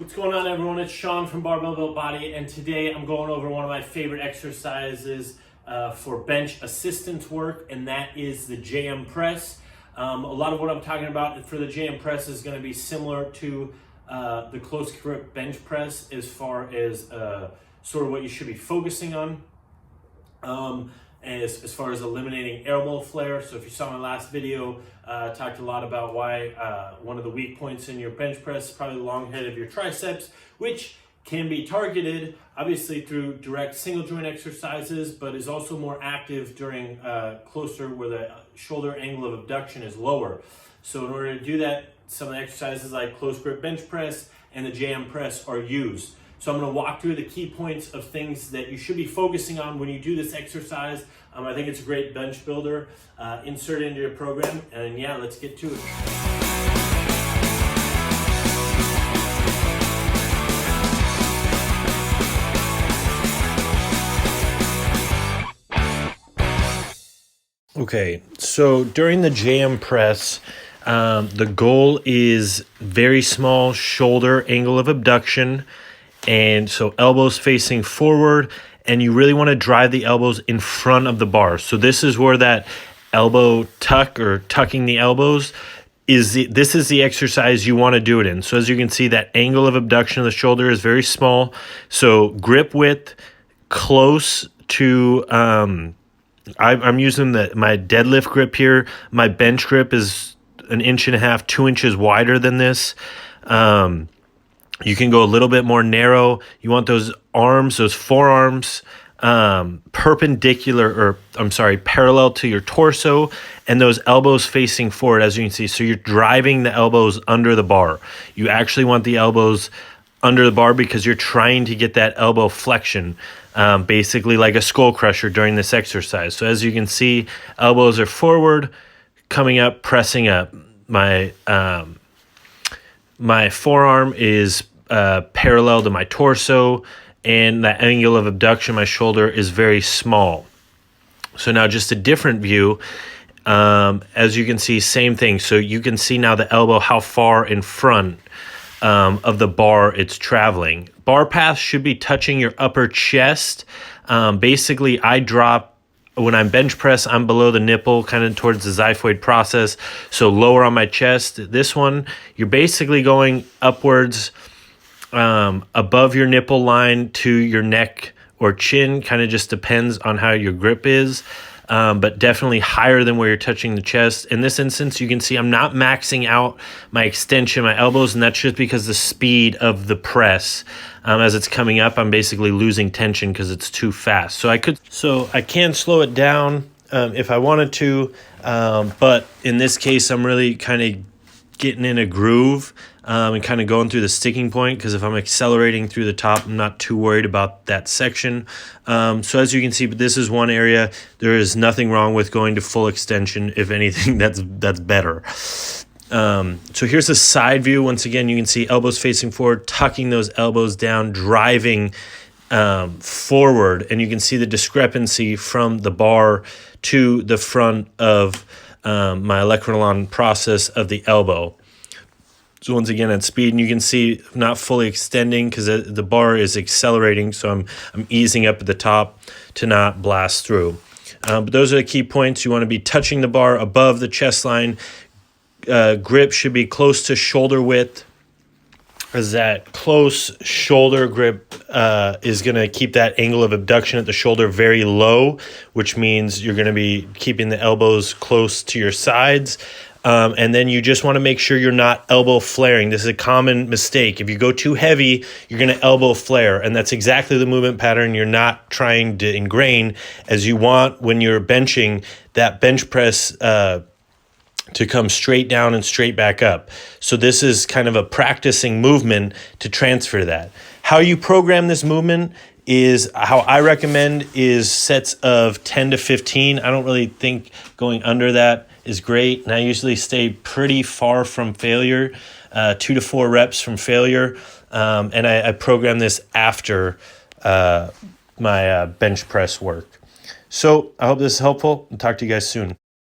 What's going on, everyone? It's Sean from Barbell Built Body, and today I'm going over one of my favorite exercises for bench assistance work, and that is the JM press. A lot of what I'm talking about for the JM press is going to be similar to the close grip bench press as far as sort of what you should be focusing on. As far as eliminating elbow flare. So if you saw my last video, I talked a lot about why one of the weak points in your bench press is probably the long head of your triceps, which can be targeted obviously through direct single joint exercises, but is also more active during closer where the shoulder angle of abduction is lower. So in order to do that, some of the exercises like close grip bench press and the JM press are used. So I'm going to walk through the key points of things that you should be focusing on when you do this exercise. I think it's a great bench builder. Insert it into your program, and yeah, let's get to it. Okay, so during the JM press, the goal is very small shoulder angle of abduction. And so elbows facing forward, and you really want to drive the elbows in front of the bar. So this is where that elbow tuck or tucking the elbows is. This is the exercise you want to do it in. So as you can see, that angle of abduction of the shoulder is very small. So grip width close to, I'm using my deadlift grip here. My bench grip is 1.5 inches, 2 inches wider than this. You can go a little bit more narrow. You want those arms, those forearms, parallel to your torso, and those elbows facing forward, as you can see. So you're driving the elbows under the bar. You actually want the elbows under the bar because you're trying to get that elbow flexion, basically like a skull crusher during this exercise. So as you can see, elbows are forward, coming up, pressing up. My forearm is parallel to my torso, and the angle of abduction, my shoulder, is very small. So now just a different view. As you can see, same thing. So you can see now the elbow, how far in front of the bar it's traveling. Bar path should be touching your upper chest. Basically, I drop. When I'm bench press, I'm below the nipple, kind of towards the xiphoid process, so lower on my chest. This one, you're basically going upwards above your nipple line to your neck or chin, kind of just depends on how your grip is, but definitely higher than where you're touching the chest. In this instance, you can see I'm not maxing out my extension, my elbows, and that's just because the speed of the press. As it's coming up, I'm basically losing tension because it's too fast. So I can slow it down if I wanted to, but in this case, I'm really kind of getting in a groove and kind of going through the sticking point, because if I'm accelerating through the top, I'm not too worried about that section. So as you can see, but this is one area. There is nothing wrong with going to full extension. If anything, that's better. So here's a side view. Once again, you can see elbows facing forward, tucking those elbows down, driving forward, and you can see the discrepancy from the bar to the front of my electron process of the elbow. So once again at speed, and you can see not fully extending because the bar is accelerating, so I'm easing up at the top to not blast through. But those are the key points. You want to be touching the bar above the chest line. Grip should be close to shoulder width, as that close shoulder grip is going to keep that angle of abduction at the shoulder very low, which means you're going to be keeping the elbows close to your sides. And then you just want to make sure you're not elbow flaring. This is a common mistake. If you go too heavy, you're going to elbow flare, and that's exactly the movement pattern you're not trying to ingrain, as you want when you're benching that bench press to come straight down and straight back up. So this is kind of a practicing movement to transfer that. How you program this movement is how I recommend is sets of 10 to 15. I don't really think going under that is great, and I usually stay pretty far from failure, 2 to 4 reps from failure, and I program this after my bench press work. So I hope this is helpful, and talk to you guys soon.